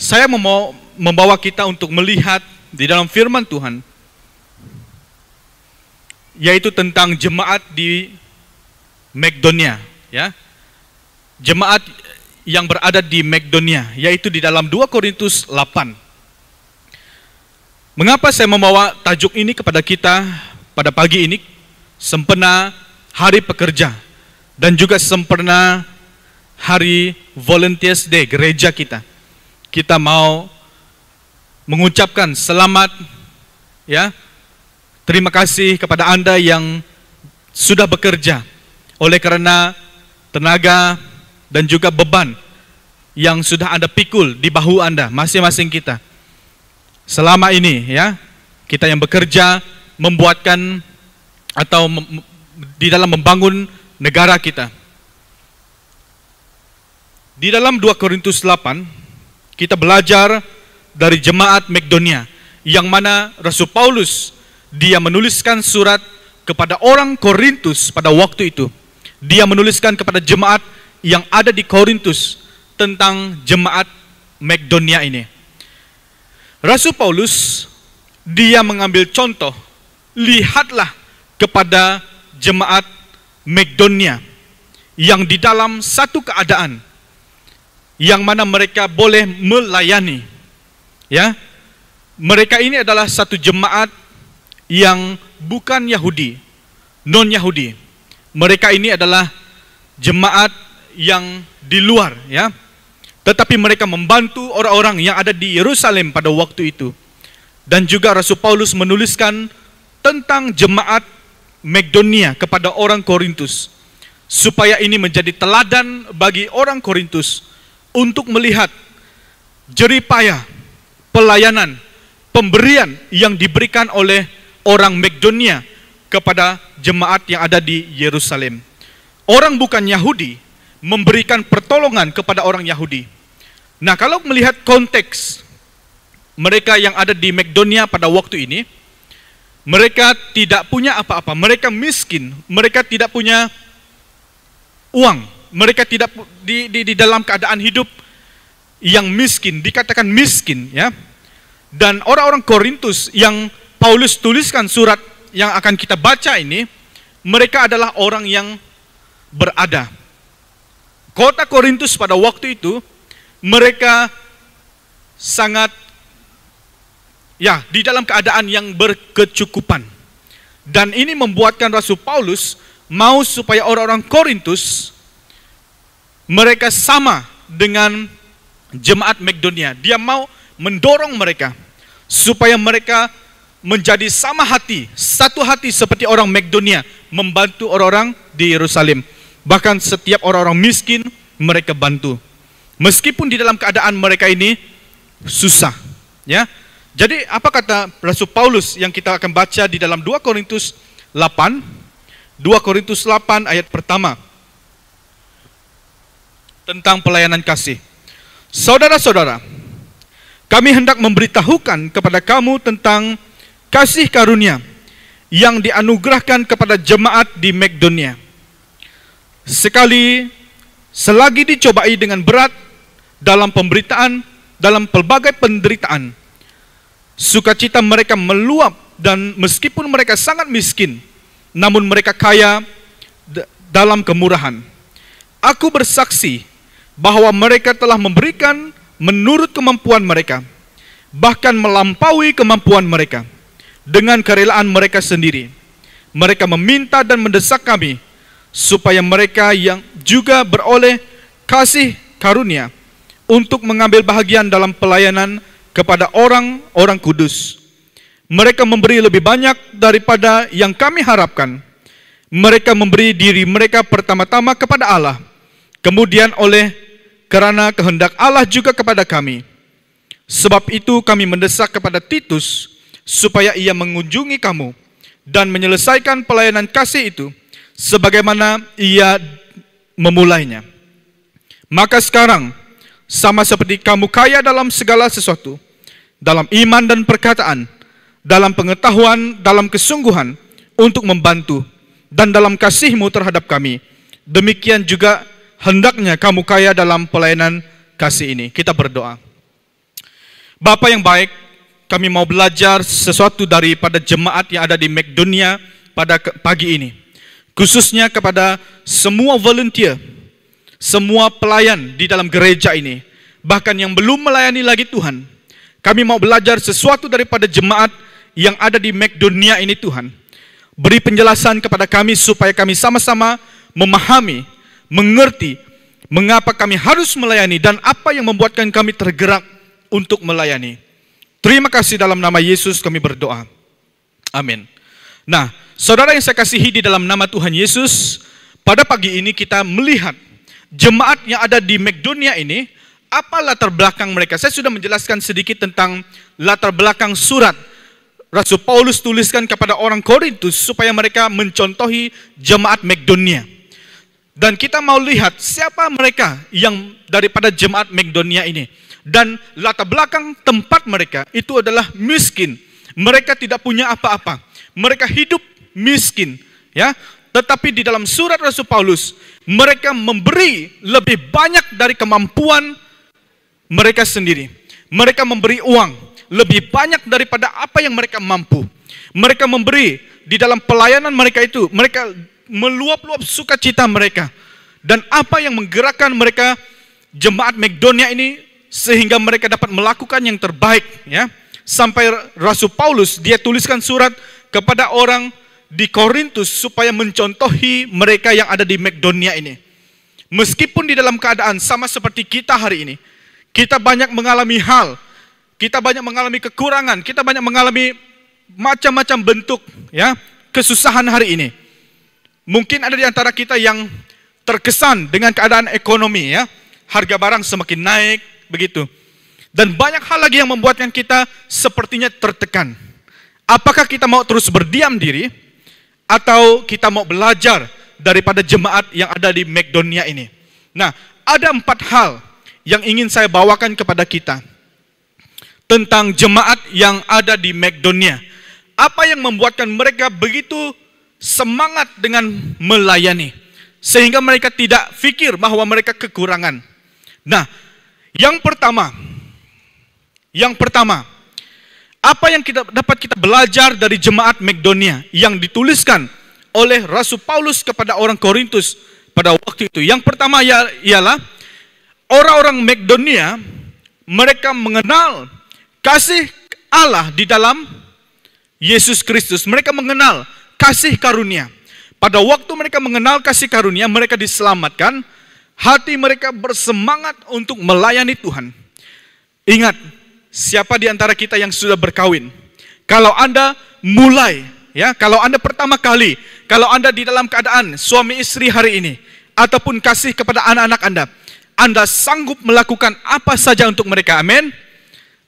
Saya mau membawa kita untuk melihat di dalam firman Tuhan, yaitu tentang jemaat di Makedonia, ya. Jemaat yang berada di Makedonia, yaitu di dalam 2 Korintus 8. Mengapa saya membawa tajuk ini kepada kita pada pagi ini, sempena Hari Pekerja dan juga sempena Hari Volunteers Day gereja kita. Kita mau mengucapkan selamat, ya. Terima kasih kepada Anda yang sudah bekerja oleh karena tenaga dan juga beban yang sudah Anda pikul di bahu Anda, masing-masing kita. Selama ini, ya, kita yang bekerja membuatkan atau di dalam membangun negara kita. Di dalam 2 Korintus 8, kita belajar dari jemaat Makedonia, yang mana Rasul Paulus, dia menuliskan surat kepada orang Korintus pada waktu itu. Dia menuliskan kepada jemaat yang ada di Korintus tentang jemaat Makedonia ini. Rasul Paulus, dia mengambil contoh, lihatlah kepada jemaat Makedonia yang di dalam satu keadaan yang mana mereka boleh melayani, ya. Mereka ini adalah satu jemaat yang bukan Yahudi, non Yahudi. Mereka ini adalah jemaat yang di luar, ya. Tetapi mereka membantu orang-orang yang ada di Yerusalem pada waktu itu. Dan juga Rasul Paulus menuliskan tentang jemaat Makedonia kepada orang Korintus, supaya ini menjadi teladan bagi orang Korintus untuk melihat jerih payah pelayanan, pemberian yang diberikan oleh orang Makedonia kepada jemaat yang ada di Yerusalem. Orang bukan Yahudi memberikan pertolongan kepada orang Yahudi. Nah, kalau melihat konteks mereka yang ada di Makedonia pada waktu ini, mereka tidak punya apa-apa, mereka miskin, mereka tidak punya uang, mereka tidak di dalam keadaan hidup yang miskin, dikatakan miskin, ya. Dan orang-orang Korintus yang Paulus tuliskan surat yang akan kita baca ini, mereka adalah orang yang berada. Kota Korintus pada waktu itu, mereka sangat, ya, di dalam keadaan yang berkecukupan. Dan ini membuatkan Rasul Paulus mau supaya orang-orang Korintus mereka sama dengan jemaat Makedonia. Dia mau mendorong mereka supaya mereka menjadi sama hati, satu hati seperti orang Makedonia, membantu orang-orang di Yerusalem. Bahkan setiap orang-orang miskin mereka bantu, meskipun di dalam keadaan mereka ini susah, ya. Jadi apa kata Rasul Paulus yang kita akan baca di dalam 2 Korintus 8, 2 Korintus 8 ayat pertama, tentang pelayanan kasih. Saudara-saudara, kami hendak memberitahukan kepada kamu tentang kasih karunia yang dianugerahkan kepada jemaat di Makedonia. Selagi dicobai dengan berat dalam pemberitaan, dalam pelbagai penderitaan, sukacita mereka meluap, dan meskipun mereka sangat miskin, namun mereka kaya dalam kemurahan. Aku bersaksi bahwa mereka telah memberikan menurut kemampuan mereka, bahkan melampaui kemampuan mereka, dengan kerelaan mereka sendiri. Mereka meminta dan mendesak kami, supaya mereka yang juga beroleh kasih karunia untuk mengambil bahagian dalam pelayanan kepada orang-orang kudus. Mereka memberi lebih banyak daripada yang kami harapkan. Mereka memberi diri mereka pertama-tama kepada Allah, kemudian karena kehendak Allah juga kepada kami. Sebab itu kami mendesak kepada Titus supaya ia mengunjungi kamu dan menyelesaikan pelayanan kasih itu sebagaimana ia memulainya. Maka sekarang, sama seperti kamu kaya dalam segala sesuatu, dalam iman dan perkataan, dalam pengetahuan, dalam kesungguhan untuk membantu, dan dalam kasihmu terhadap kami, demikian juga hendaknya kamu kaya dalam pelayanan kasih ini. Kita berdoa. Bapa yang baik, kami mau belajar sesuatu daripada jemaat yang ada di Makedonia pada pagi ini. Khususnya kepada semua volunteer, semua pelayan di dalam gereja ini, bahkan yang belum melayani lagi Tuhan. Kami mau belajar sesuatu daripada jemaat yang ada di Makedonia ini Tuhan. Beri penjelasan kepada kami supaya kami sama-sama memahami, mengerti mengapa kami harus melayani dan apa yang membuatkan kami tergerak untuk melayani. Terima kasih dalam nama Yesus kami berdoa. Amin. Nah, saudara yang saya kasihi di dalam nama Tuhan Yesus, pada pagi ini kita melihat jemaat yang ada di Makedonia ini, apa latar belakang mereka. Saya sudah menjelaskan sedikit tentang latar belakang surat Rasul Paulus tuliskan kepada orang Korintus supaya mereka mencontohi jemaat Makedonia. Dan kita mau lihat siapa mereka yang daripada jemaat Makedonia ini. Dan latar belakang tempat mereka itu adalah miskin. Mereka tidak punya apa-apa. Mereka hidup miskin, ya. Tetapi di dalam surat Rasul Paulus, mereka memberi lebih banyak dari kemampuan mereka sendiri. Mereka memberi uang lebih banyak daripada apa yang mereka mampu. Mereka memberi di dalam pelayanan mereka itu. Mereka meluap-luap sukacita mereka. Dan apa yang menggerakkan mereka jemaat Makedonia ini sehingga mereka dapat melakukan yang terbaik, ya. Sampai Rasul Paulus dia tuliskan surat kepada orang di Korintus supaya mencontohi mereka yang ada di Makedonia ini. Meskipun di dalam keadaan sama seperti kita hari ini, kita banyak mengalami hal, kita banyak mengalami kekurangan, kita banyak mengalami macam-macam bentuk, ya, kesusahan hari ini. Mungkin ada di antara kita yang terkesan dengan keadaan ekonomi, ya, harga barang semakin naik, begitu. Dan banyak hal lagi yang membuatkan kita sepertinya tertekan. Apakah kita mau terus berdiam diri atau kita mau belajar daripada jemaat yang ada di Makedonia ini? Nah, ada 4 hal yang ingin saya bawakan kepada kita tentang jemaat yang ada di Makedonia. Apa yang membuatkan mereka begitu semangat dengan melayani sehingga mereka tidak fikir bahwa mereka kekurangan. Nah, yang pertama, apa yang dapat kita belajar dari jemaat Makedonia yang dituliskan oleh Rasul Paulus kepada orang Korintus pada waktu itu. Yang pertama ialah orang-orang Makedonia, mereka mengenal kasih Allah di dalam Yesus Kristus. Mereka mengenal kasih karunia. Pada waktu mereka mengenal kasih karunia, mereka diselamatkan. Hati mereka bersemangat untuk melayani Tuhan. Ingat, siapa di antara kita yang sudah berkawin? Kalau Anda mulai, ya, kalau Anda pertama kali, kalau Anda di dalam keadaan suami istri hari ini, ataupun kasih kepada anak-anak Anda sanggup melakukan apa saja untuk mereka, amin?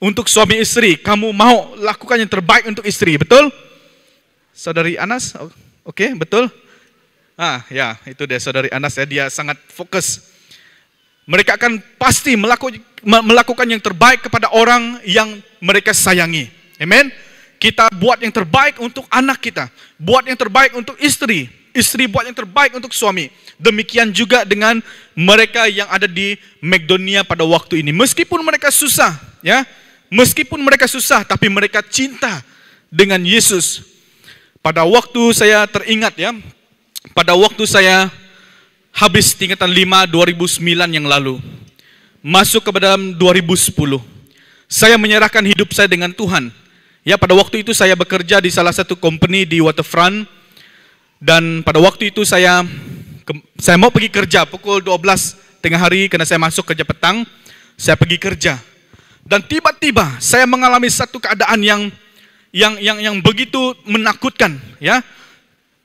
Untuk suami istri, kamu mau lakukan yang terbaik untuk istri, betul? Saudari Anas, oke, betul? Ya, itu dia saudari Anas, ya, dia sangat fokus. Mereka akan pasti melakukan yang terbaik kepada orang yang mereka sayangi. Amen. Kita buat yang terbaik untuk anak kita, buat yang terbaik untuk istri, istri buat yang terbaik untuk suami. Demikian juga dengan mereka yang ada di Makedonia pada waktu ini. Meskipun mereka susah, ya, meskipun mereka susah, tapi mereka cinta dengan Yesus. Pada waktu saya teringat, ya, pada waktu saya habis tingkatan 5 2009 yang lalu, masuk ke dalam 2010, saya menyerahkan hidup saya dengan Tuhan. Ya, pada waktu itu saya bekerja di salah satu company di Waterfront. Dan pada waktu itu saya mau pergi kerja pukul 12 tengah hari karena saya masuk kerja petang. Saya pergi kerja. Dan tiba-tiba saya mengalami satu keadaan yang begitu menakutkan, ya.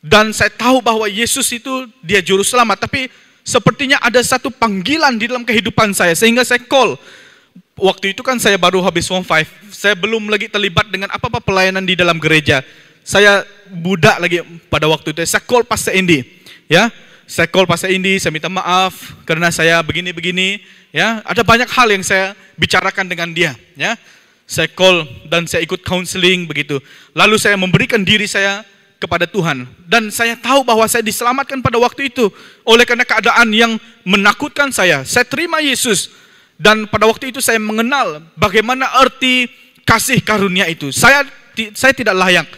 Dan saya tahu bahwa Yesus itu dia juru selamat, tapi sepertinya ada satu panggilan di dalam kehidupan saya sehingga saya call. Waktu itu kan saya baru habis Form 5, saya belum lagi terlibat dengan apa-apa pelayanan di dalam gereja. Saya budak lagi pada waktu itu. Saya call Pastor Andy, ya. Saya call Pastor Andy, saya minta maaf karena saya begini-begini, ya. Ada banyak hal yang saya bicarakan dengan dia, ya. Saya call dan saya ikut counseling begitu. Lalu saya memberikan diri saya kepada Tuhan. Dan saya tahu bahwa saya diselamatkan pada waktu itu oleh karena keadaan yang menakutkan saya. Saya terima Yesus. Dan pada waktu itu saya mengenal bagaimana arti kasih karunia itu. Saya tidak layak.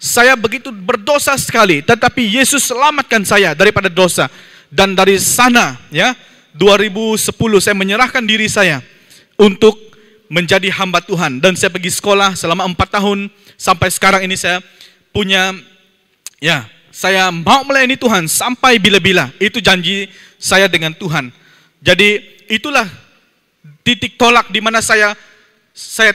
Saya begitu berdosa sekali, tetapi Yesus selamatkan saya daripada dosa. Dan dari sana, ya, 2010 saya menyerahkan diri saya untuk menjadi hamba Tuhan. Dan saya pergi sekolah selama 4 tahun. Sampai sekarang ini saya punya, ya, saya mau melayani Tuhan sampai bila-bila. Itu janji saya dengan Tuhan. Jadi itulah titik tolak di mana saya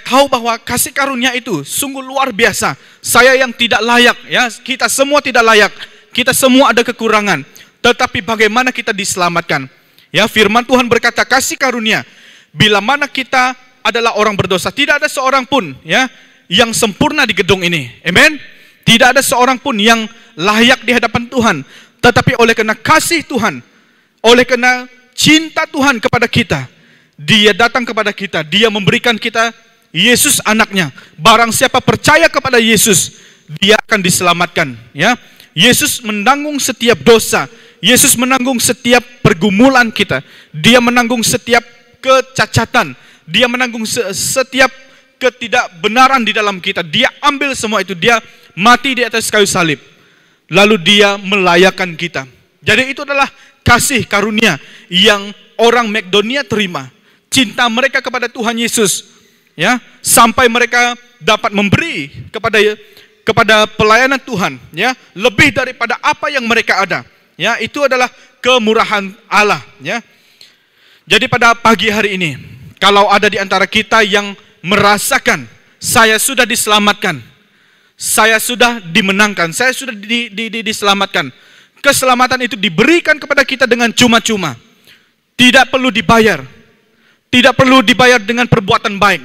tahu bahwa kasih karunia itu sungguh luar biasa. Saya yang tidak layak, ya, kita semua tidak layak. Kita semua ada kekurangan. Tetapi bagaimana kita diselamatkan? Ya, firman Tuhan berkata kasih karunia bila mana kita adalah orang berdosa. Tidak ada seorang pun, ya, yang sempurna di gedung ini. Amen. Tidak ada seorang pun yang layak di hadapan Tuhan. Tetapi oleh karena kasih Tuhan, oleh karena cinta Tuhan kepada kita, Dia datang kepada kita, Dia memberikan kita Yesus anaknya. Barang siapa percaya kepada Yesus, dia akan diselamatkan, ya. Yesus menanggung setiap dosa. Yesus menanggung setiap pergumulan kita. Dia menanggung setiap kecacatan. Dia menanggung setiap ketidakbenaran di dalam kita. Dia ambil semua itu. Dia mati di atas kayu salib. Lalu Dia melayakkan kita. Jadi itu adalah kasih karunia yang orang Makedonia terima. Cinta mereka kepada Tuhan Yesus, ya, sampai mereka dapat memberi kepada pelayanan Tuhan, ya, lebih daripada apa yang mereka ada, ya. Itu adalah kemurahan Allah, ya. Jadi pada pagi hari ini, kalau ada di antara kita yang merasakan saya sudah diselamatkan, saya sudah dimenangkan, saya sudah diselamatkan, keselamatan itu diberikan kepada kita dengan cuma-cuma, tidak perlu dibayar. Tidak perlu dibayar dengan perbuatan baik.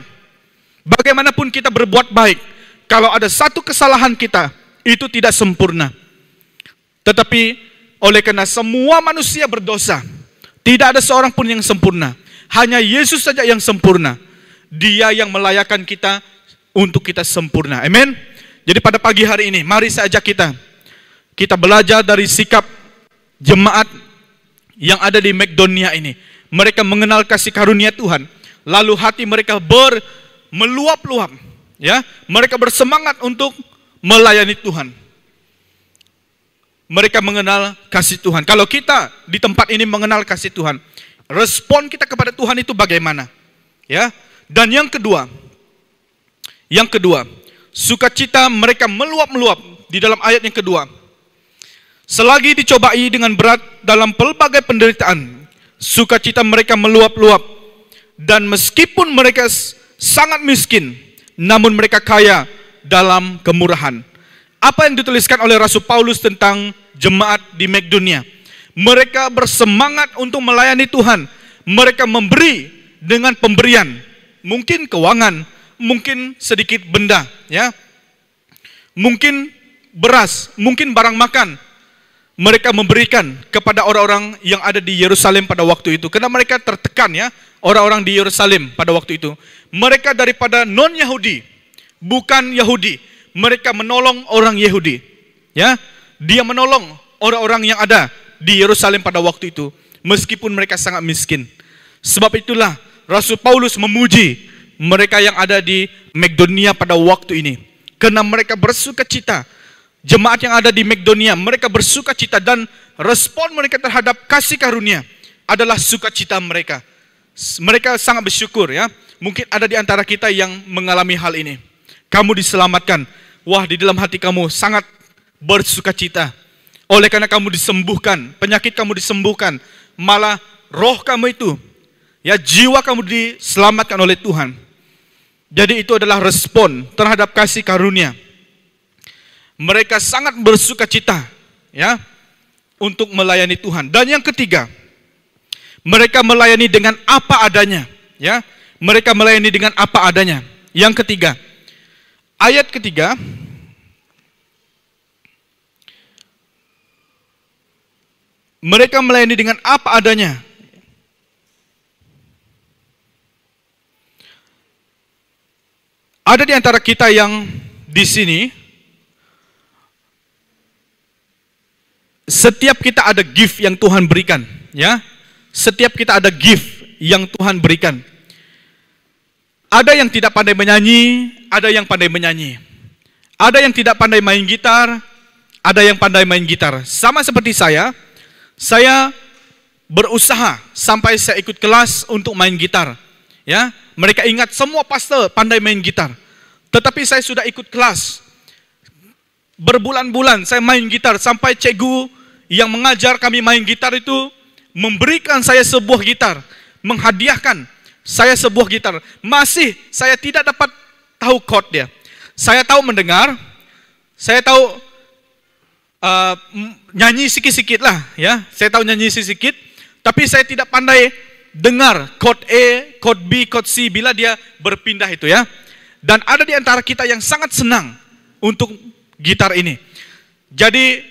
Bagaimanapun kita berbuat baik, kalau ada satu kesalahan kita, itu tidak sempurna. Tetapi oleh karena semua manusia berdosa, tidak ada seorang pun yang sempurna. Hanya Yesus saja yang sempurna. Dia yang melayakkan kita untuk kita sempurna. Amin. Jadi pada pagi hari ini, mari saya ajak kita belajar dari sikap jemaat yang ada di Makedonia ini. Mereka mengenal kasih karunia Tuhan, lalu hati mereka meluap-luap, ya. Mereka bersemangat untuk melayani Tuhan. Mereka mengenal kasih Tuhan. Kalau kita di tempat ini mengenal kasih Tuhan, respon kita kepada Tuhan itu bagaimana? Ya. Dan yang kedua, sukacita mereka meluap-meluap di dalam ayat yang kedua. Selagi dicobai dengan berat dalam pelbagai penderitaan, sukacita mereka meluap-luap. Dan meskipun mereka sangat miskin, namun mereka kaya dalam kemurahan. Apa yang dituliskan oleh Rasul Paulus tentang jemaat di Makedonia? Mereka bersemangat untuk melayani Tuhan. Mereka memberi dengan pemberian, mungkin keuangan, mungkin sedikit benda, ya, mungkin beras, mungkin barang makan. Mereka memberikan kepada orang-orang yang ada di Yerusalem pada waktu itu. Karena mereka tertekan, ya, orang-orang di Yerusalem pada waktu itu. Mereka daripada non-Yahudi, bukan Yahudi. Mereka menolong orang Yahudi, ya. Dia menolong orang-orang yang ada di Yerusalem pada waktu itu, meskipun mereka sangat miskin. Sebab itulah Rasul Paulus memuji mereka yang ada di Makedonia pada waktu ini. Karena mereka bersukacita. Jemaat yang ada di Makedonia, mereka bersukacita, dan respon mereka terhadap kasih karunia adalah sukacita mereka. Mereka sangat bersyukur, ya. Mungkin ada di antara kita yang mengalami hal ini. Kamu diselamatkan. Wah, di dalam hati kamu sangat bersukacita. Oleh karena kamu disembuhkan, penyakit kamu disembuhkan, malah roh kamu itu, ya, jiwa kamu diselamatkan oleh Tuhan. Jadi itu adalah respon terhadap kasih karunia. Mereka sangat bersukacita, ya, untuk melayani Tuhan. Dan yang ketiga, mereka melayani dengan apa adanya, ya. Mereka melayani dengan apa adanya. Yang ketiga, ayat ketiga, mereka melayani dengan apa adanya. Ada di antara kita yang di sini, setiap kita ada gift yang Tuhan berikan, ya. Setiap kita ada gift yang Tuhan berikan. Ada yang tidak pandai menyanyi, ada yang pandai menyanyi. Ada yang tidak pandai main gitar, ada yang pandai main gitar. Sama seperti saya berusaha sampai saya ikut kelas untuk main gitar. Ya, mereka ingat semua pastor pandai main gitar. Tetapi saya sudah ikut kelas. Berbulan-bulan saya main gitar sampai cikgu yang mengajar kami main gitar itu memberikan saya sebuah gitar, menghadiahkan saya sebuah gitar. Masih saya tidak dapat tahu chord dia. Saya tahu mendengar, saya tahu nyanyi sikit-sikit lah, ya. Saya tahu nyanyi sikit-sikit, tapi saya tidak pandai dengar chord A, chord B, chord C bila dia berpindah itu, ya. Dan ada di antara kita yang sangat senang untuk gitar ini. Jadi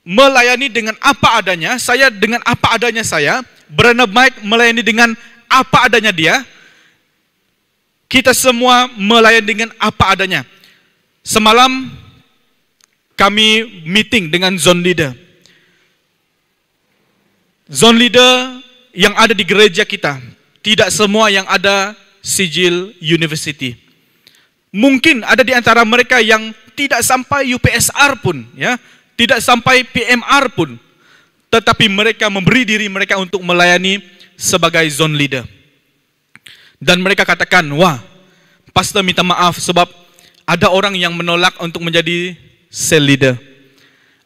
melayani dengan apa adanya, saya dengan apa adanya saya, Brother Mike melayani dengan apa adanya dia. Kita semua melayani dengan apa adanya. Semalam kami meeting dengan zone leader. Zone leader yang ada di gereja kita, tidak semua yang ada sijil university. Mungkin ada di antara mereka yang tidak sampai UPSR pun, ya, tidak sampai PMR pun, tetapi mereka memberi diri mereka untuk melayani sebagai zone leader. Dan mereka katakan, wah, pastor minta maaf sebab ada orang yang menolak untuk menjadi cell leader.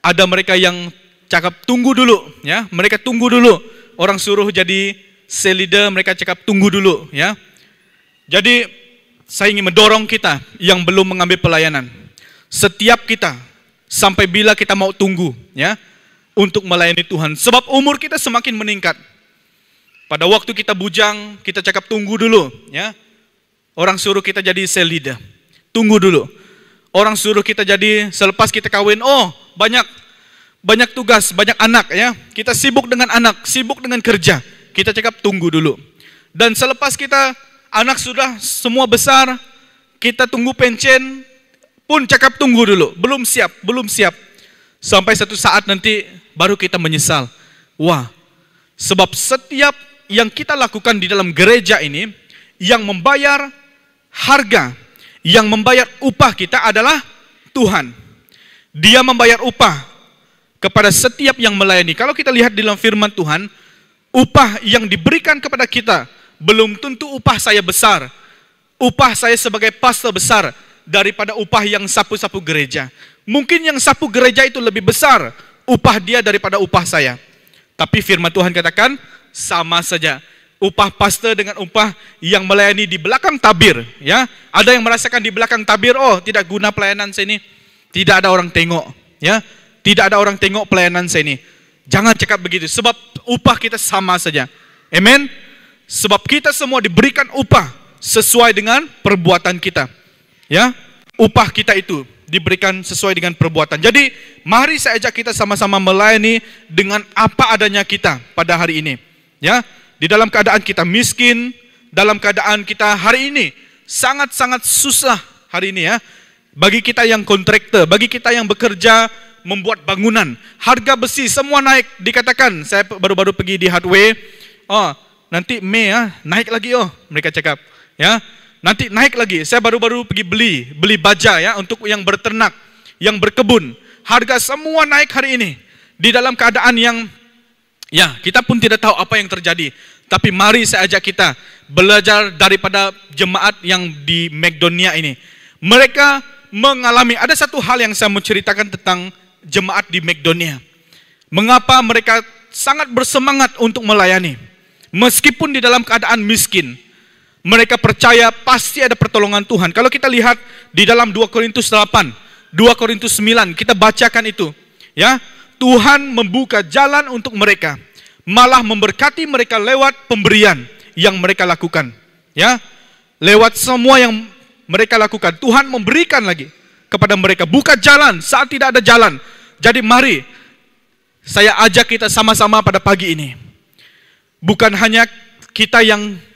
Ada mereka yang cakap tunggu dulu, ya, mereka tunggu dulu. Orang suruh jadi cell leader, mereka cakap tunggu dulu, ya. Jadi saya ingin mendorong kita yang belum mengambil pelayanan. Setiap kita sampai bila kita mau tunggu, ya, untuk melayani Tuhan. Sebab umur kita semakin meningkat. Pada waktu kita bujang, kita cakap tunggu dulu, ya. Orang suruh kita jadi cell leader. Tunggu dulu. Orang suruh kita jadi selepas kita kawin, oh, banyak tugas, banyak anak, ya. Kita sibuk dengan anak, sibuk dengan kerja. Kita cakap tunggu dulu. Dan selepas kita anak sudah semua besar, kita tunggu pensiun pun cakap tunggu dulu, belum siap. Sampai satu saat nanti baru kita menyesal. Wah, sebab setiap yang kita lakukan di dalam gereja ini, yang membayar harga, yang membayar upah kita adalah Tuhan. Dia membayar upah kepada setiap yang melayani. Kalau kita lihat di dalam firman Tuhan, upah yang diberikan kepada kita belum tentu upah saya besar. Upah saya sebagai pastor besar daripada upah yang sapu-sapu gereja. Mungkin yang sapu gereja itu lebih besar upah dia daripada upah saya. Tapi firman Tuhan katakan sama saja. Upah pastor dengan upah yang melayani di belakang tabir, ya. Ada yang merasakan di belakang tabir, oh, tidak guna pelayanan saya ini. Tidak ada orang tengok, ya. Tidak ada orang tengok pelayanan saya ini. Jangan cakap begitu, sebab upah kita sama saja. Amen. Sebab kita semua diberikan upah sesuai dengan perbuatan kita. Ya, upah kita itu diberikan sesuai dengan perbuatan. Jadi, mari saya ajak kita sama-sama melayani dengan apa adanya kita pada hari ini. Ya, di dalam keadaan kita miskin, dalam keadaan kita hari ini sangat-sangat susah hari ini, ya. Bagi kita yang kontraktor, bagi kita yang bekerja membuat bangunan, harga besi semua naik. Dikatakan, saya baru-baru pergi di Hardware, oh, nanti Mei, ya, naik lagi, oh, mereka cakap, ya. Nanti naik lagi. Saya baru-baru pergi beli baja, ya, untuk yang berternak, yang berkebun. Harga semua naik hari ini. Di dalam keadaan yang, ya, kita pun tidak tahu apa yang terjadi. Tapi mari saya ajak kita belajar daripada jemaat yang di Makedonia ini. Mereka mengalami, ada satu hal yang saya mau ceritakan tentang jemaat di Makedonia. Mengapa mereka sangat bersemangat untuk melayani. Meskipun di dalam keadaan miskin. Mereka percaya pasti ada pertolongan Tuhan. Kalau kita lihat di dalam 2 Korintus 8, 2 Korintus 9, kita bacakan itu. Ya, Tuhan membuka jalan untuk mereka. Malah memberkati mereka lewat pemberian yang mereka lakukan. Ya, lewat semua yang mereka lakukan, Tuhan memberikan lagi kepada mereka. Buka jalan saat tidak ada jalan. Jadi mari saya ajak kita sama-sama pada pagi ini. Bukan hanya kita yang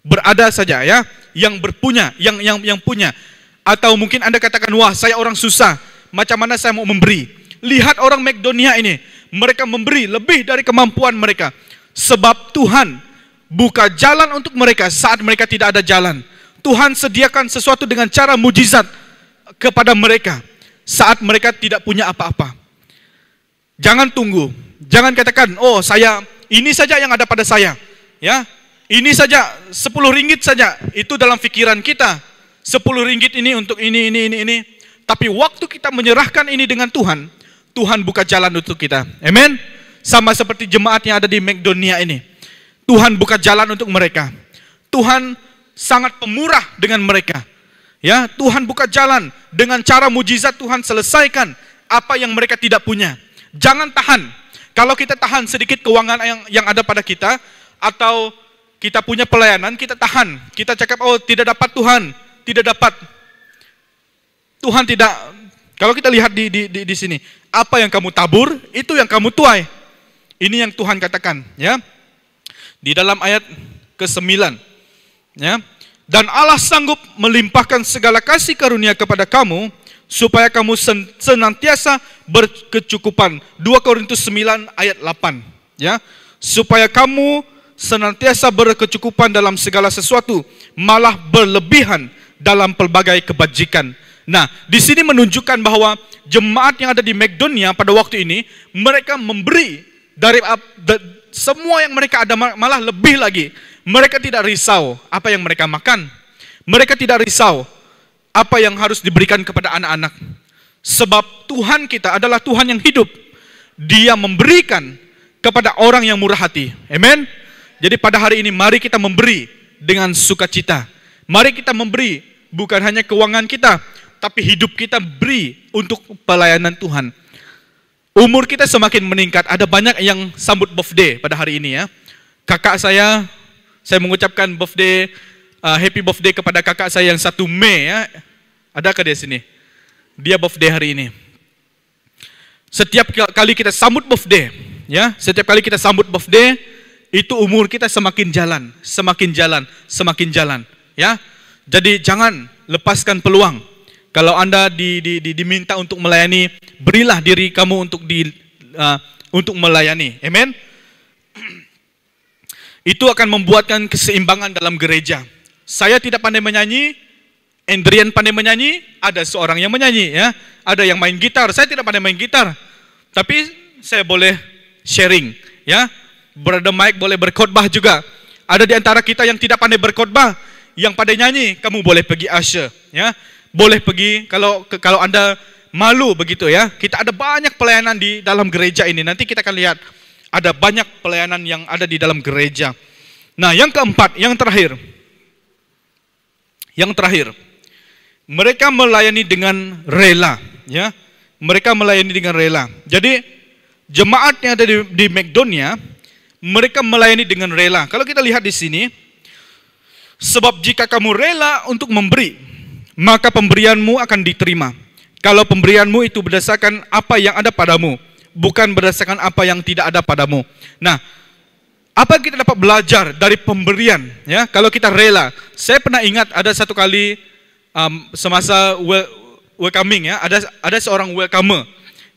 berada saja, ya, yang berpunya, yang punya. Atau mungkin Anda katakan, wah, saya orang susah, macam mana saya mau memberi? Lihat orang Makedonia ini, mereka memberi lebih dari kemampuan mereka. Sebab Tuhan buka jalan untuk mereka saat mereka tidak ada jalan. Tuhan sediakan sesuatu dengan cara mujizat kepada mereka saat mereka tidak punya apa-apa. Jangan tunggu, jangan katakan, oh saya ini saja yang ada pada saya, ya. Ini saja 10 ringgit saja, itu dalam pikiran kita. 10 ringgit ini untuk ini. Tapi waktu kita menyerahkan ini dengan Tuhan, Tuhan buka jalan untuk kita. Amen. Sama seperti jemaat yang ada di Makedonia ini. Tuhan buka jalan untuk mereka. Tuhan sangat pemurah dengan mereka. Ya, Tuhan buka jalan dengan cara mujizat. Tuhan selesaikan apa yang mereka tidak punya. Jangan tahan. Kalau kita tahan sedikit keuangan yang ada pada kita, atau kita punya pelayanan, kita tahan. Kita cakap, oh tidak dapat Tuhan, tidak dapat. Tuhan tidak. Kalau kita lihat di sini, apa yang kamu tabur, itu yang kamu tuai. Ini yang Tuhan katakan, ya. Di dalam ayat ke-9, ya. Dan Allah sanggup melimpahkan segala kasih karunia kepada kamu, supaya kamu senantiasa berkecukupan. 2 Korintus 9 ayat 8, ya. Supaya kamu senantiasa berkecukupan dalam segala sesuatu, malah berlebihan dalam pelbagai kebajikan. Nah, di sini menunjukkan bahwa jemaat yang ada di Makedonia pada waktu ini, mereka memberi dari semua yang mereka ada, malah lebih lagi. Mereka tidak risau apa yang mereka makan. Mereka tidak risau apa yang harus diberikan kepada anak-anak. Sebab Tuhan kita adalah Tuhan yang hidup. Dia memberikan kepada orang yang murah hati. Amen. Jadi pada hari ini mari kita memberi dengan sukacita. Mari kita memberi bukan hanya keuangan kita, tapi hidup kita beri untuk pelayanan Tuhan. Umur kita semakin meningkat. Ada banyak yang sambut birthday pada hari ini, ya. Kakak saya mengucapkan birthday, happy birthday kepada kakak saya yang 1 Mei, ya. Adakah dia sini? Dia birthday hari ini. Setiap kali kita sambut birthday, ya, setiap kali kita sambut birthday, itu umur kita semakin jalan, ya. Jadi jangan lepaskan peluang. Kalau Anda diminta untuk melayani, berilah diri kamu untuk melayani. Amen. Itu akan membuatkan keseimbangan dalam gereja. Saya tidak pandai menyanyi, Andrian pandai menyanyi, ada seorang yang menyanyi, ya. Ada yang main gitar, saya tidak pandai main gitar, tapi saya boleh sharing, ya. Brother Mike boleh berkhotbah juga. Ada di antara kita yang tidak pandai berkhotbah, yang pandai nyanyi, kamu boleh pergi usher, ya. Boleh pergi kalau Anda malu begitu, ya. Kita ada banyak pelayanan di dalam gereja ini. Nanti kita akan lihat ada banyak pelayanan yang ada di dalam gereja. Nah, yang keempat, yang terakhir. Mereka melayani dengan rela, ya. Mereka melayani dengan rela. Jadi jemaat yang ada di Makedonia, mereka melayani dengan rela. Kalau kita lihat di sini, sebab jika kamu rela untuk memberi, maka pemberianmu akan diterima. Kalau pemberianmu itu berdasarkan apa yang ada padamu, bukan berdasarkan apa yang tidak ada padamu. Nah, apa yang kita dapat belajar dari pemberian, ya? Kalau kita rela, saya pernah ingat ada satu kali semasa welcoming, ya, ada seorang welcomer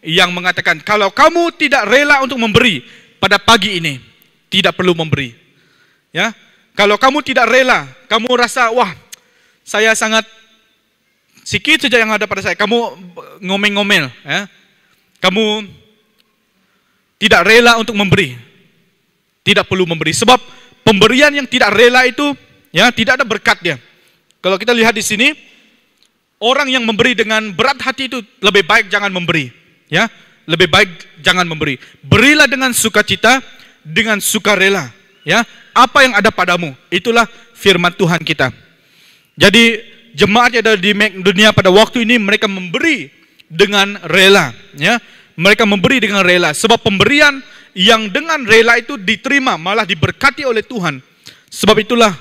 yang mengatakan, kalau kamu tidak rela untuk memberi pada pagi ini, tidak perlu memberi, ya. Kalau kamu tidak rela, kamu rasa, wah, saya sangat sikit saja yang ada pada saya, kamu ngomel-ngomel, ya. Kamu tidak rela untuk memberi, tidak perlu memberi. Sebab pemberian yang tidak rela itu, ya, tidak ada berkatnya. Kalau kita lihat di sini, orang yang memberi dengan berat hati itu lebih baik jangan memberi, ya. Lebih baik jangan memberi. Berilah dengan sukacita, dengan sukarela, ya. Apa yang ada padamu, itulah firman Tuhan kita. Jadi jemaat yang ada di dunia pada waktu ini, mereka memberi dengan rela, ya. Mereka memberi dengan rela. Sebab pemberian yang dengan rela itu diterima, malah diberkati oleh Tuhan. Sebab itulah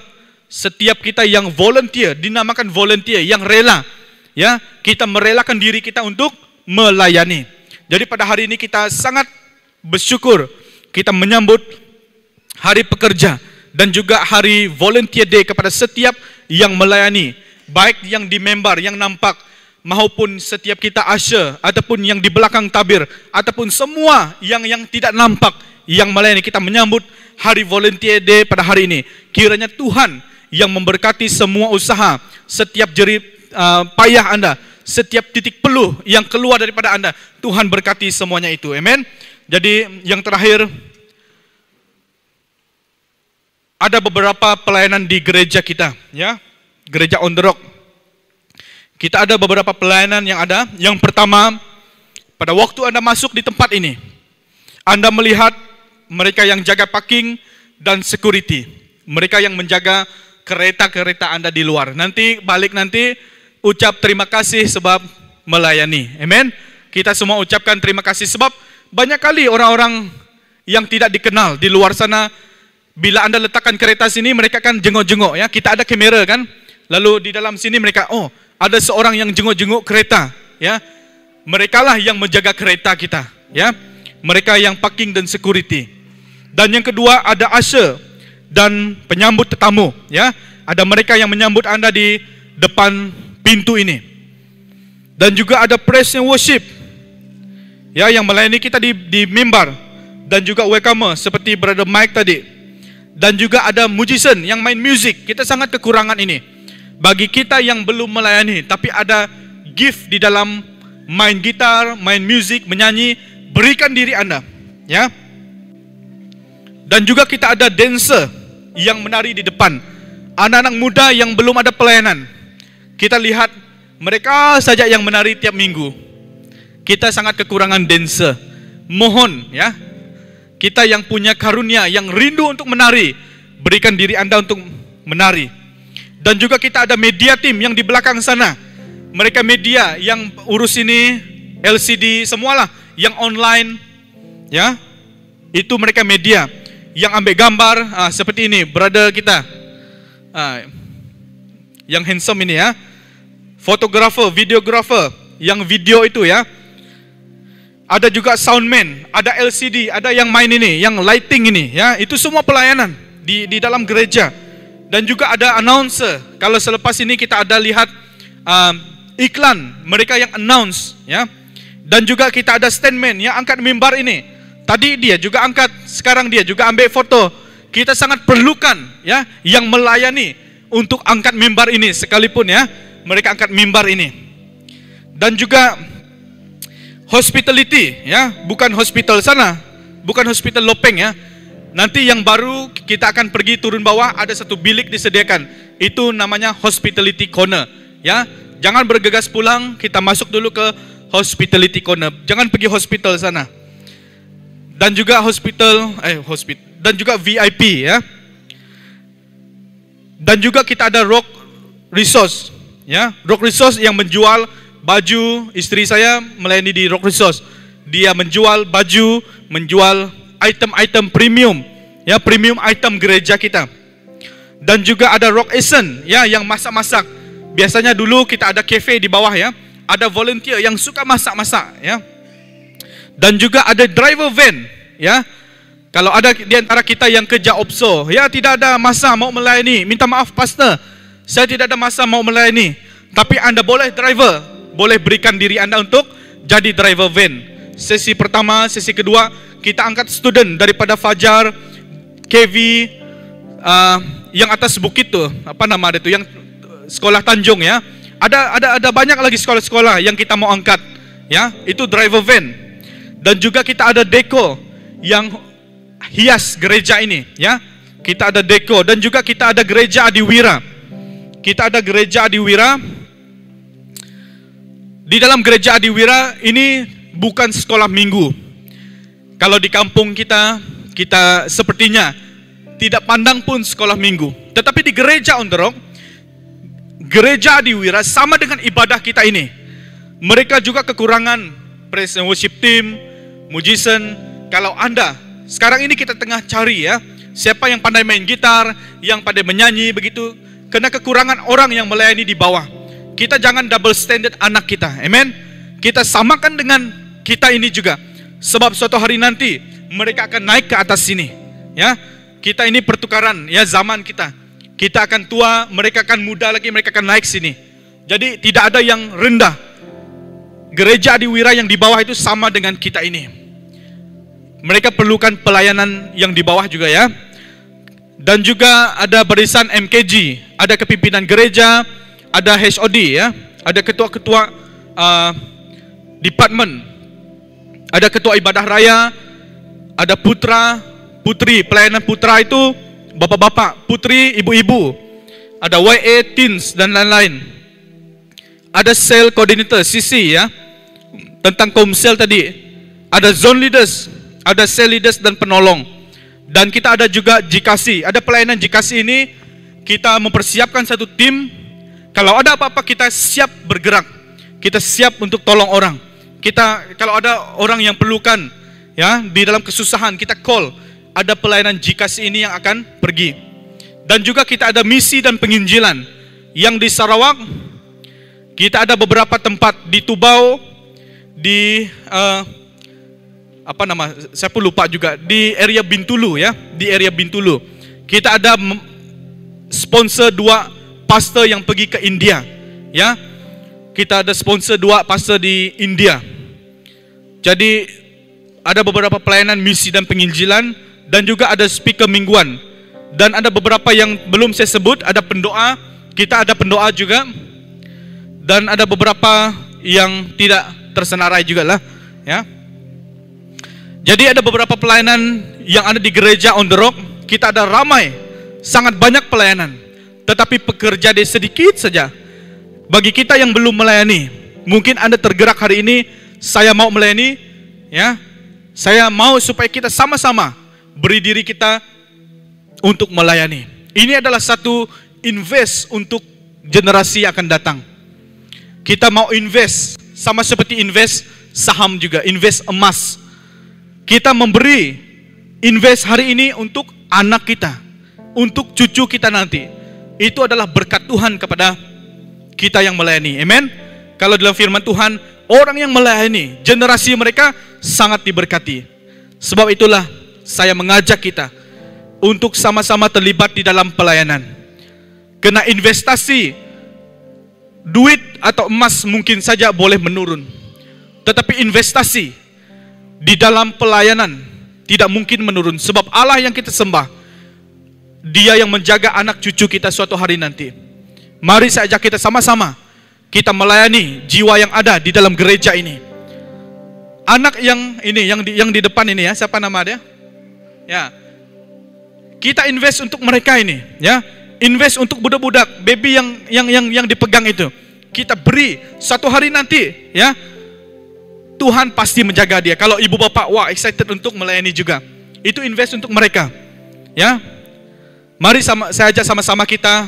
setiap kita yang volunteer, dinamakan volunteer, yang rela, ya, kita merelakan diri kita untuk melayani. Jadi pada hari ini kita sangat bersyukur, kita menyambut hari pekerja dan juga hari volunteer day kepada setiap yang melayani, baik yang di member, yang nampak maupun setiap kita usher ataupun yang di belakang tabir ataupun semua yang tidak nampak yang melayani, kita menyambut hari Volunteer Day pada hari ini. Kiranya Tuhan yang memberkati semua usaha, setiap jerih payah Anda, setiap titik peluh yang keluar daripada Anda, Tuhan berkati semuanya itu. Amen. Jadi yang terakhir, ada beberapa pelayanan di gereja kita, ya, gereja On The Rock. Kita ada beberapa pelayanan yang ada. Yang pertama, pada waktu Anda masuk di tempat ini, Anda melihat mereka yang jaga parking dan security, mereka yang menjaga kereta-kereta Anda di luar. Nanti balik nanti ucap terima kasih sebab melayani. Amen. Kita semua ucapkan terima kasih sebab banyak kali orang-orang yang tidak dikenal di luar sana, bila Anda letakkan kereta sini, mereka kan jenguk-jenguk, ya. Kita ada kamera kan. Lalu di dalam sini mereka, oh, ada seorang yang jenguk-jenguk kereta, ya. Merekalah yang menjaga kereta kita, ya. Mereka yang parking dan security. Dan yang kedua ada usher dan penyambut tetamu, ya. Ada mereka yang menyambut Anda di depan pintu ini. Dan juga ada praise and worship, ya, yang melayani kita di mimbar. Dan juga welcomer seperti Brother Mike tadi. Dan juga ada musician yang main music. Kita sangat kekurangan ini. Bagi kita yang belum melayani, tapi ada gift di dalam main gitar, main music, menyanyi, berikan diri Anda, ya. Dan juga kita ada dancer yang menari di depan. Anak-anak muda yang belum ada pelayanan, kita lihat mereka saja yang menari tiap minggu. Kita sangat kekurangan dancer. Mohon, ya, kita yang punya karunia, yang rindu untuk menari, berikan diri Anda untuk menari. Dan juga kita ada media team yang di belakang sana. Mereka media yang urus ini, LCD, semualah, yang online, ya. Itu mereka media yang ambil gambar, seperti ini, brother kita, yang handsome ini, ya. Fotografer, videografer, yang video itu, ya. Ada juga soundman, ada LCD, ada yang main ini, yang lighting ini, ya. Itu semua pelayanan di dalam gereja. Dan juga ada announcer. Kalau selepas ini kita ada lihat iklan, mereka yang announce, ya. Dan juga kita ada standman yang angkat mimbar ini. Tadi dia juga angkat, sekarang dia juga ambil foto. Kita sangat perlukan, ya, yang melayani untuk angkat mimbar ini sekalipun, ya. Mereka angkat mimbar ini. Dan juga hospitality, ya, bukan hospital sana, bukan hospital Lopeng, ya. Nanti yang baru kita akan pergi turun bawah, ada satu bilik disediakan. Itu namanya hospitality corner, ya. Jangan bergegas pulang, kita masuk dulu ke hospitality corner. Jangan pergi hospital sana. Dan juga dan juga VIP, ya. Dan juga kita ada Rock Resource, ya. Rock Resource yang menjual baju. Istri saya melayani di Rock Resource. Dia menjual baju, menjual item-item premium, ya, premium item gereja kita. Dan juga ada Rock Essence, ya, yang masak-masak. Biasanya dulu kita ada cafe di bawah, ya. Ada volunteer yang suka masak-masak, ya. Dan juga ada driver van, ya. Kalau ada di antara kita yang kerja OPSO, ya, tidak ada masa mau melayani, minta maaf pastor, saya tidak ada masa mau melayani. Tapi Anda boleh driver, boleh berikan diri Anda untuk jadi driver van. Sesi pertama, sesi kedua, kita angkat student daripada Fajar, KV, yang atas bukit tuh, apa nama itu, yang sekolah Tanjung, ya. Ada banyak lagi sekolah-sekolah yang kita mau angkat, ya. Itu driver van. Dan juga kita ada deko yang hias gereja ini, ya. Kita ada deko. Dan juga kita ada gereja Adiwira. Kita ada gereja Adiwira. Di dalam gereja Adiwira ini bukan sekolah minggu. Kalau di kampung kita sepertinya tidak pandang pun sekolah minggu. Tetapi di gereja On The Rock, gereja Adiwira sama dengan ibadah kita ini. Mereka juga kekurangan praise and worship team, musician. Kalau Anda, sekarang ini kita tengah cari, ya, siapa yang pandai main gitar, yang pandai menyanyi, begitu. Karena kekurangan orang yang melayani di bawah. Kita jangan double standard anak kita, amen. Kita samakan dengan kita ini juga. Sebab suatu hari nanti mereka akan naik ke atas sini, ya. Kita ini pertukaran, ya, zaman kita. Kita akan tua, mereka akan muda lagi, mereka akan naik sini. Jadi tidak ada yang rendah. gereja Adiwira yang di bawah itu sama dengan kita ini. Mereka perlukan pelayanan yang di bawah juga ya. Dan juga ada barisan MKG, ada kepimpinan gereja, ada HOD ya, ada ketua-ketua department, ada ketua ibadah raya, ada putra, putri, pelayanan putra itu bapak-bapak, putri, ibu-ibu, ada YA, teens dan lain-lain. Ada sel coordinator, CC ya, tentang komsel tadi. Ada zone leaders, ada sel leaders dan penolong. Dan kita ada juga jikasi, ada pelayanan jikasi ini, kita mempersiapkan satu tim. Kalau ada apa-apa kita siap bergerak, kita siap untuk tolong orang. Kita kalau ada orang yang perlukan ya di dalam kesusahan, kita call. Ada pelayanan jikasi ini yang akan pergi. Dan juga kita ada misi dan penginjilan. Yang di Sarawak kita ada beberapa tempat, di Tubau, di saya pun lupa juga, di area Bintulu ya, di area Bintulu. Kita ada sponsor 2 pastor yang pergi ke India ya. Kita ada sponsor 2 pastor di India. Jadi ada beberapa pelayanan misi dan penginjilan, dan juga ada speaker mingguan. Dan ada beberapa yang belum saya sebut, ada pendoa, kita ada pendoa juga. Dan ada beberapa yang tidak tersenarai juga lah ya. Jadi ada beberapa pelayanan yang ada di gereja On The Rock. Kita ada ramai, sangat banyak pelayanan, tetapi pekerja dia sedikit saja. Bagi kita yang belum melayani, mungkin Anda tergerak hari ini, saya mau melayani ya. Saya mau supaya kita sama-sama beri diri kita untuk melayani. Ini adalah satu invest untuk generasi yang akan datang. Kita mau invest, sama seperti invest saham juga, invest emas. Kita memberi, invest hari ini untuk anak kita, untuk cucu kita nanti. Itu adalah berkat Tuhan kepada kita yang melayani. Amen. Kalau dalam firman Tuhan, orang yang melayani, generasi mereka sangat diberkati. Sebab itulah saya mengajak kita untuk sama-sama terlibat di dalam pelayanan. Kena investasi, duit atau emas mungkin saja boleh menurun, tetapi investasi di dalam pelayanan tidak mungkin menurun. Sebab Allah yang kita sembah, Dia yang menjaga anak cucu kita suatu hari nanti. Mari saya ajak kita sama-sama, kita melayani jiwa yang ada di dalam gereja ini. Anak yang ini, yang di depan ini ya, siapa nama dia? Ya, kita invest untuk mereka ini ya. Invest untuk budak-budak, baby yang dipegang itu. Kita beri suatu hari nanti ya. Tuhan pasti menjaga dia. Kalau ibu bapak excited untuk melayani juga, itu invest untuk mereka ya. Mari saya ajak sama-sama kita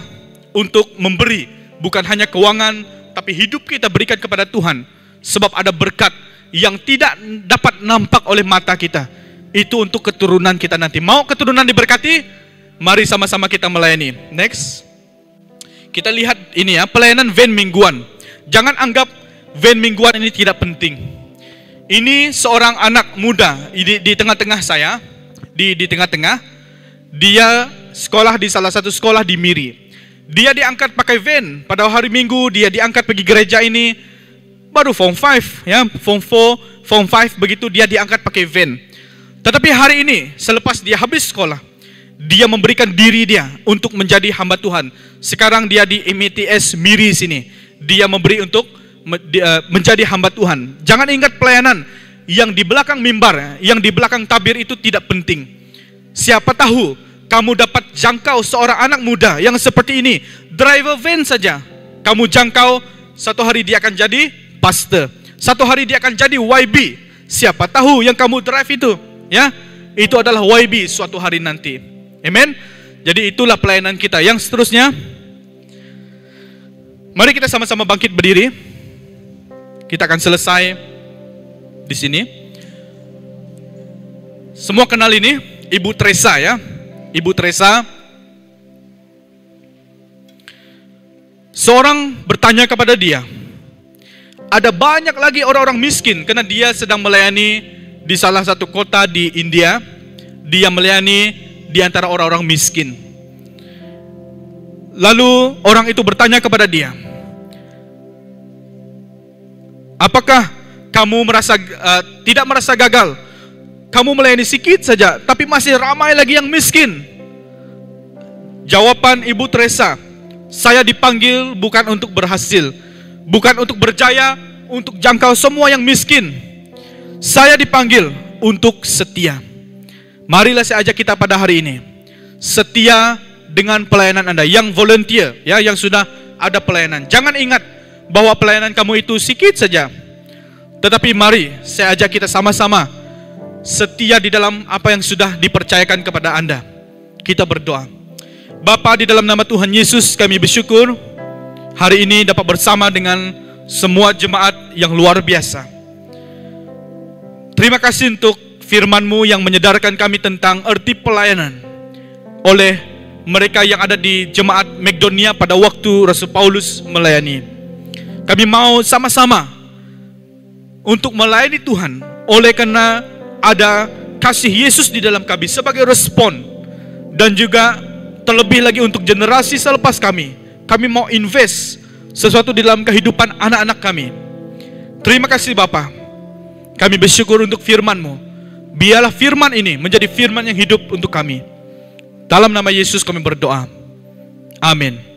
untuk memberi, bukan hanya keuangan, tapi hidup kita berikan kepada Tuhan. Sebab ada berkat yang tidak dapat nampak oleh mata kita. Itu untuk keturunan kita nanti. Mau keturunan diberkati? Mari sama-sama kita melayani. Next. Kita lihat ini ya, pelayanan van mingguan. Jangan anggap van mingguan ini tidak penting. Ini seorang anak muda di tengah-tengah saya, di tengah-tengah. Dia sekolah di salah satu sekolah di Miri. Dia diangkat pakai van pada hari Minggu. Dia diangkat pergi gereja ini. Baru form 5 ya, form 4, form 5 begitu dia diangkat pakai van. Tetapi hari ini selepas dia habis sekolah, dia memberikan diri dia untuk menjadi hamba Tuhan. Sekarang dia di MTS Miri sini. Dia memberi untuk menjadi hamba Tuhan. Jangan ingat pelayanan yang di belakang mimbar, yang di belakang tabir itu tidak penting. Siapa tahu kamu dapat jangkau seorang anak muda yang seperti ini, driver van saja. Kamu jangkau, satu hari dia akan jadi pastor. Satu hari dia akan jadi YB. Siapa tahu yang kamu drive itu, ya, itu adalah YB suatu hari nanti. Amen. Jadi itulah pelayanan kita. Yang seterusnya, mari kita sama-sama bangkit berdiri. Kita akan selesai di sini. Semua kenal ini, Ibu Teresa ya. Ibu Teresa. Seorang bertanya kepada dia, ada banyak lagi orang-orang miskin, karena dia sedang melayani di salah satu kota di India. Dia melayani di antara orang-orang miskin. Lalu orang itu bertanya kepada dia, apakah kamu tidak merasa gagal. Kamu melayani sedikit saja, tapi masih ramai lagi yang miskin. Jawaban Ibu Teresa, saya dipanggil bukan untuk berhasil, bukan untuk berjaya, untuk jangkau semua yang miskin. Saya dipanggil untuk setia. Marilah saya ajak kita pada hari ini, setia dengan pelayanan Anda yang volunteer, ya, yang sudah ada pelayanan. Jangan ingat bahwa pelayanan kamu itu sedikit saja, tetapi mari saya ajak kita sama-sama setia di dalam apa yang sudah dipercayakan kepada Anda. Kita berdoa. Bapa, di dalam nama Tuhan Yesus kami bersyukur hari ini dapat bersama dengan semua jemaat yang luar biasa. Terima kasih untuk firman-Mu yang menyadarkan kami tentang arti pelayanan oleh mereka yang ada di jemaat Makedonia pada waktu Rasul Paulus melayani. Kami mau sama-sama untuk melayani Tuhan oleh karena ada kasih Yesus di dalam kami sebagai respon, dan juga terlebih lagi untuk generasi selepas kami mau invest sesuatu di dalam kehidupan anak-anak kami. Terima kasih Bapa. Kami bersyukur untuk firman-Mu. Biarlah firman ini menjadi firman yang hidup untuk kami. Dalam nama Yesus kami berdoa. Amin.